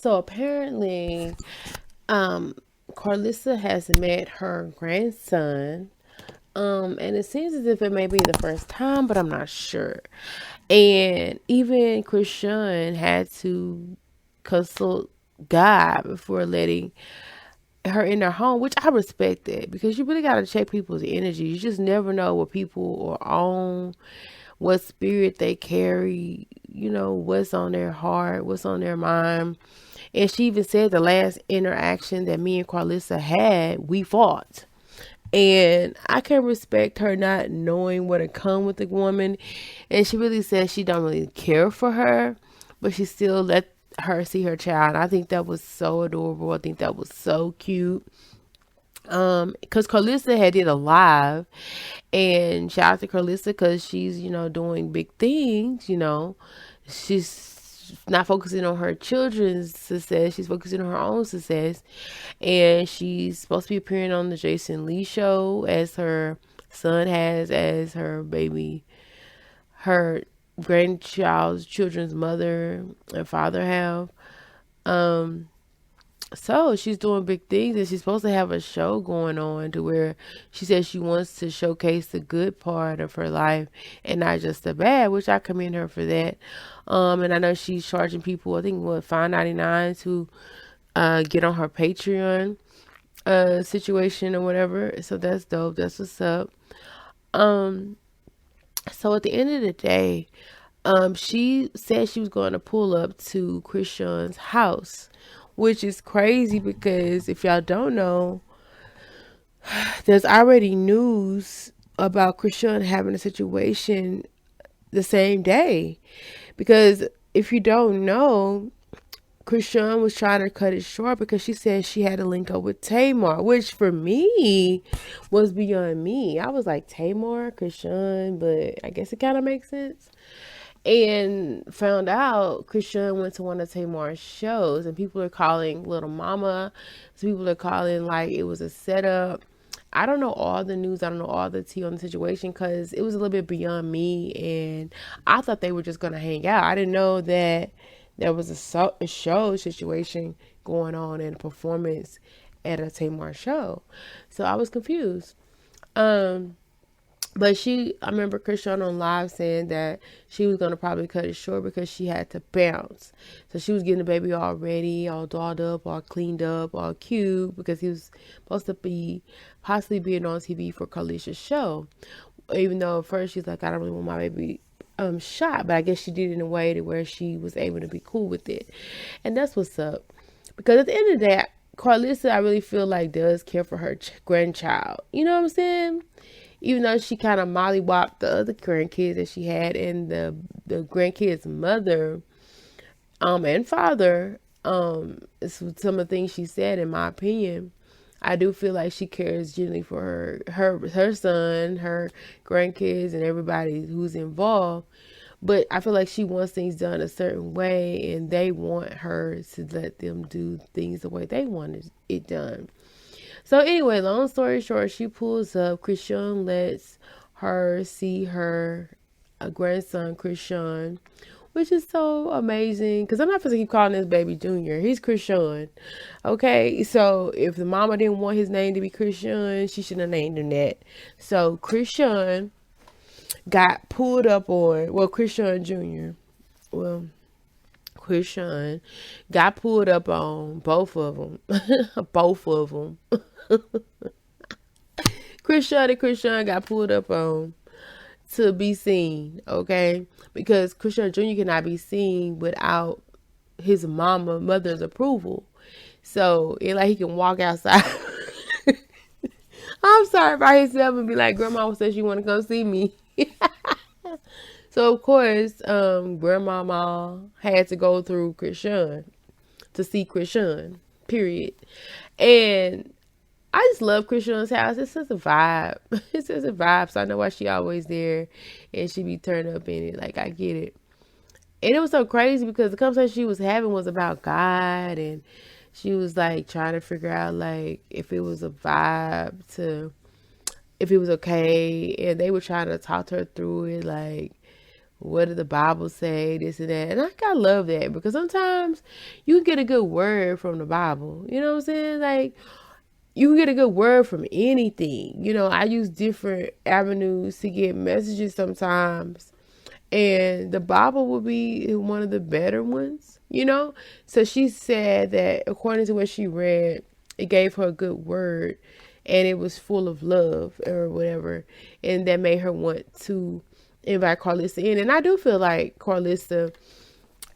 So apparently, um, Karlissa has met her grandson. And it seems as if it may be the first time, but I'm not sure. And even Chrisean had to consult God before letting her in their home, which I respect that because you really got to check people's energy. You just never know what people are on, what spirit they carry, what's on their heart, what's on their mind. And she even said the last interaction that me and Carlissa had, we fought. And I can respect her not knowing what to come with the woman. And she really says she don't really care for her, but she still let her see her child. I think that was so adorable. I think that was so cute. Because Carlissa had did a live, and shout out to Carlissa because she's doing big things. She's not focusing on her children's success; she's focusing on her own success, and she's supposed to be appearing on the Jason Lee show as her son has as her baby, her grandchild's children's mother and father have. Um, So she's doing big things, and she's supposed to have a show going on to where she says she wants to showcase the good part of her life and not just the bad, which I commend her for that. And I know she's charging people, I think what, $5.99 to get on her Patreon situation or whatever. So that's dope. That's what's up. Um, so at the end of the day, she said she was going to pull up to Christian's house, which is crazy because if y'all don't know, there's already news about Christian having a situation the same day. Because if you don't know, Christian was trying to cut it short because she said she had to link up with Tamar, which for me was beyond me. I was like, Tamar, Christian, but I guess it kind of makes sense. And found out Christian went to one of Tamar's shows, and people are calling Little Mama. So people are calling like it was a setup. I don't know all the news. I don't know all the tea on the situation because it was a little bit beyond me, and I thought they were just gonna hang out. I didn't know that there was a show situation going on and a performance at a Tamar show. So I was confused. Um, but I remember Christian on live saying that she was gonna probably cut it short because she had to bounce. So she was getting the baby all ready, all dolled up, all cleaned up, all cute because he was supposed to be possibly being on TV for Karlissa's show. Even though at first she's like, I don't really want my baby shot, but I guess she did it in a way to where she was able to be cool with it, and that's what's up. Because at the end of the day, Karlissa, I really feel like does care for her grandchild. You know what I'm saying? Even though she kind of mollywopped the other grandkids that she had, and the grandkids' mother and father, it's some of the things she said. In my opinion, I do feel like she cares genuinely for her son, her grandkids, and everybody who's involved. But I feel like she wants things done a certain way, and they want her to let them do things the way they want it done. So anyway, long story short, she pulls up. Christian lets her see her grandson, Christian, which is so amazing. Because I'm not supposed to keep calling this baby Junior. He's Christian. Okay, so if the mama didn't want his name to be Christian, she shouldn't have named him that. So Christian got pulled up on, well, Christian Jr. Well, Christian got pulled up on both of them. Both of them. Christian and Christian got pulled up on to be seen, okay? Because Christian Jr. cannot be seen without his mother's approval. So it like he can walk outside. I'm sorry by himself and be like, Grandma says you want to come see me. So of course, Grandmama had to go through Christian to see Christian. Period. And I just love Christian's house. It's just a vibe. It's just a vibe. So I know why she always there and she be turned up in it. Like I get it. And it was so crazy because the conversation she was having was about God, and she was like trying to figure out like if it was a vibe to if it was okay, and they were trying to talk to her through it like what did the Bible say, this and that. And I love that because sometimes you can get a good word from the Bible. You know what I'm saying? Like, you can get a good word from anything. You know, I use different avenues to get messages sometimes. And the Bible will be one of the better ones, you know? So she said that according to what she read, it gave her a good word and it was full of love or whatever. And that made her want to invite Karlissa in. And I do feel like Karlissa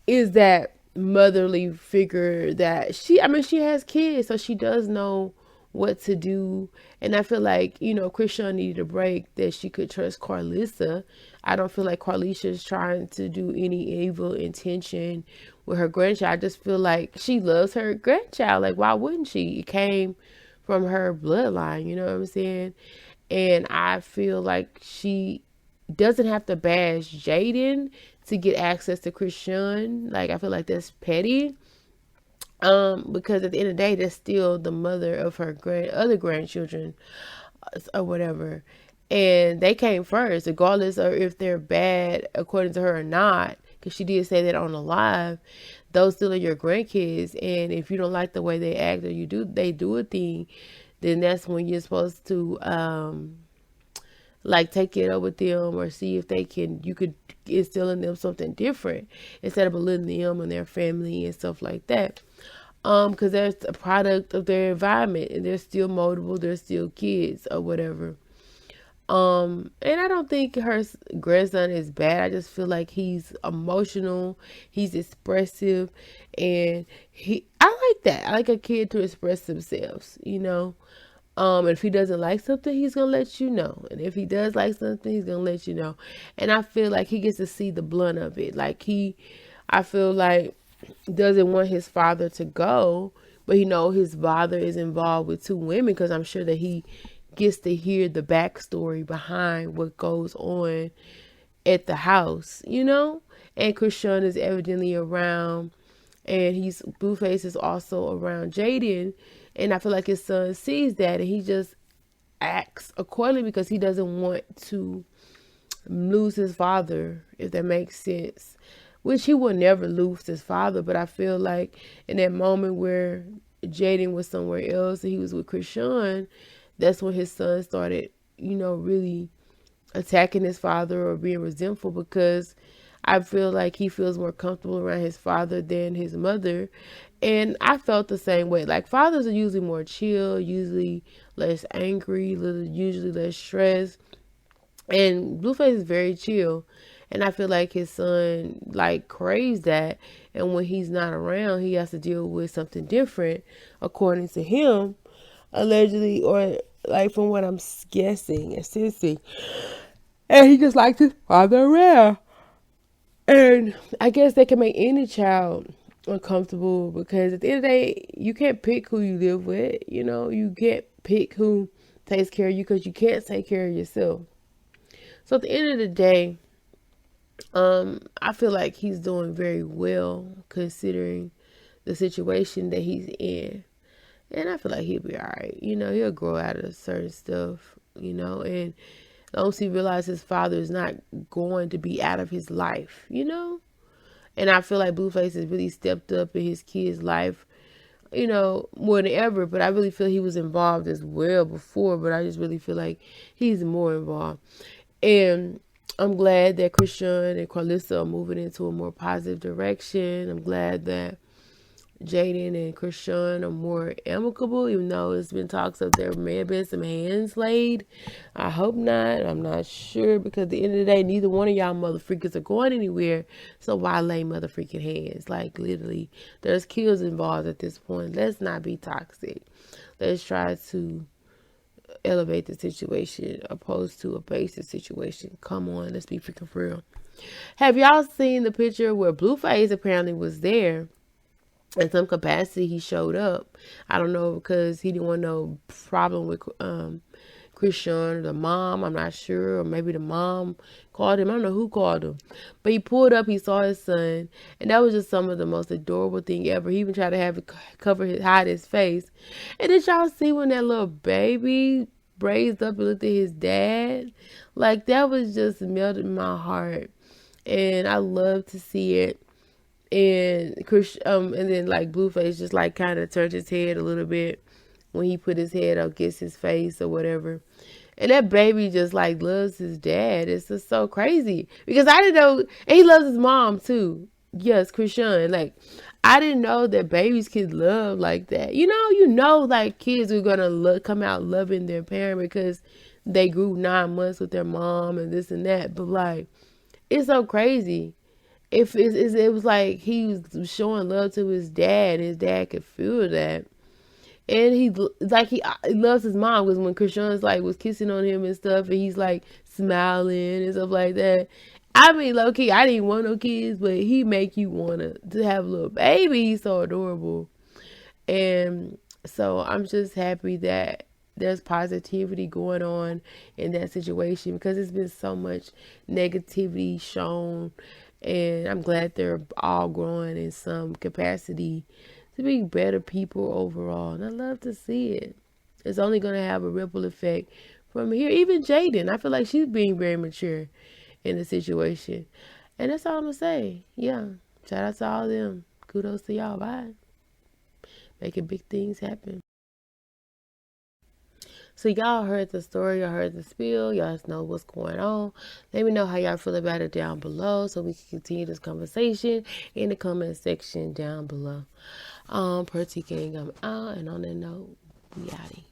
is that motherly figure that she has kids, so she does know what to do. And I feel like, Chrisean needed a break that she could trust Karlissa. I don't feel like Karlissa is trying to do any evil intention with her grandchild. I just feel like she loves her grandchild. Like, why wouldn't she? It came from her bloodline, you know what I'm saying? And I feel like she doesn't have to bash Jaden to get access to Chrisean. Like, I feel like that's petty. Because at the end of the day, that's still the mother of her other grandchildren or whatever. And they came first, regardless of if they're bad according to her or not. Because she did say that on the live. Those still are your grandkids. And if you don't like the way they act or they do a thing, then that's when you're supposed to take it up with them or see if you could instill in them something different instead of belittling them and their family and stuff like that. Because they're a product of their environment and they're still moldable, they're still kids or whatever. And I don't think her grandson is bad. I just feel like he's emotional, he's expressive, and I like that. I like a kid to express themselves, if he doesn't like something, he's going to let you know. And if he does like something, he's going to let you know. And I feel like he gets to see the blunt of it. I feel like doesn't want his father to go, but his father is involved with 2 women because I'm sure that he gets to hear the backstory behind what goes on at the house, And Chrisean is evidently around, and Blueface is also around Jaden. And I feel like his son sees that and he just acts accordingly because he doesn't want to lose his father, if that makes sense. Which he will never lose his father, but I feel like in that moment where Jaden was somewhere else and he was with Chrisean, that's when his son started, really attacking his father or being resentful, because I feel like he feels more comfortable around his father than his mother. And I felt the same way. Like, fathers are usually more chill, usually less angry, usually less stressed. And Blueface is very chill. And I feel like his son, craves that. And when he's not around, he has to deal with something different, according to him, allegedly, or, from what I'm guessing and sensing. And he just likes his father around. And I guess that can make any child uncomfortable, because at the end of the day, you can't pick who you live with. You can't pick who takes care of you because you can't take care of yourself. So at the end of the day, I feel like he's doing very well considering the situation that he's in. And I feel like he'll be all right. He'll grow out of certain stuff, and as long as he realizes his father is not going to be out of his life, And I feel like Blueface has really stepped up in his kid's life, more than ever. But I really feel he was involved as well before, but I just really feel like he's more involved. And I'm glad that Chrisean and Karlissa are moving into a more positive direction. I'm glad that Jaden and Chrisean are more amicable, even though it's been talks of there may have been some hands laid. I hope not. I'm not sure, because at the end of the day, neither one of y'all mother freakers are going anywhere. So why lay mother freaking hands? Literally, there's kills involved at this point. Let's not be toxic. Let's try to elevate the situation opposed to abase the situation. Come on, let's be freaking for real. Have y'all seen the picture where Blueface apparently was there? In some capacity, he showed up. I don't know, because he didn't want no problem with Chrisean or the mom. I'm not sure. Or maybe the mom called him. I don't know who called him. But he pulled up. He saw his son. And that was just some of the most adorable thing ever. He even tried to have it hide his face. And did y'all see when that little baby raised up and looked at his dad? That was just melted my heart. and I love to see it. And then like Blueface just like kind of turned his head a little bit when he put his head up against his face or whatever. And that baby just like loves his dad. It's just so crazy because I didn't know, and he loves his mom too. Yes, Chrisean. Like I didn't know that babies could love like that. Like kids are gonna come out loving their parent because they grew 9 months with their mom and this and that. But like, it's so crazy. If it was like he was showing love to his dad, and his dad could feel that. And he loves his mom because when Chrisean's like was kissing on him and stuff, and he's like smiling and stuff like that. I mean, low key, I didn't want no kids, but he make you want to have a little baby. He's so adorable, and so I'm just happy that there's positivity going on in that situation because it's been so much negativity shown, and I'm glad they're all growing in some capacity to be better people overall. And I love to see it. It's only going to have a ripple effect from here. Even Jaden, I feel like she's being very mature in the situation. And that's all I'm going to say. Yeah. Shout out to all of them. Kudos to y'all. Bye. Making big things happen. So y'all heard the story, y'all heard the spiel, y'all know what's going on. Let me know how y'all feel about it down below so we can continue this conversation in the comment section down below. Per T Gang, I'm out, and on that note, we outie.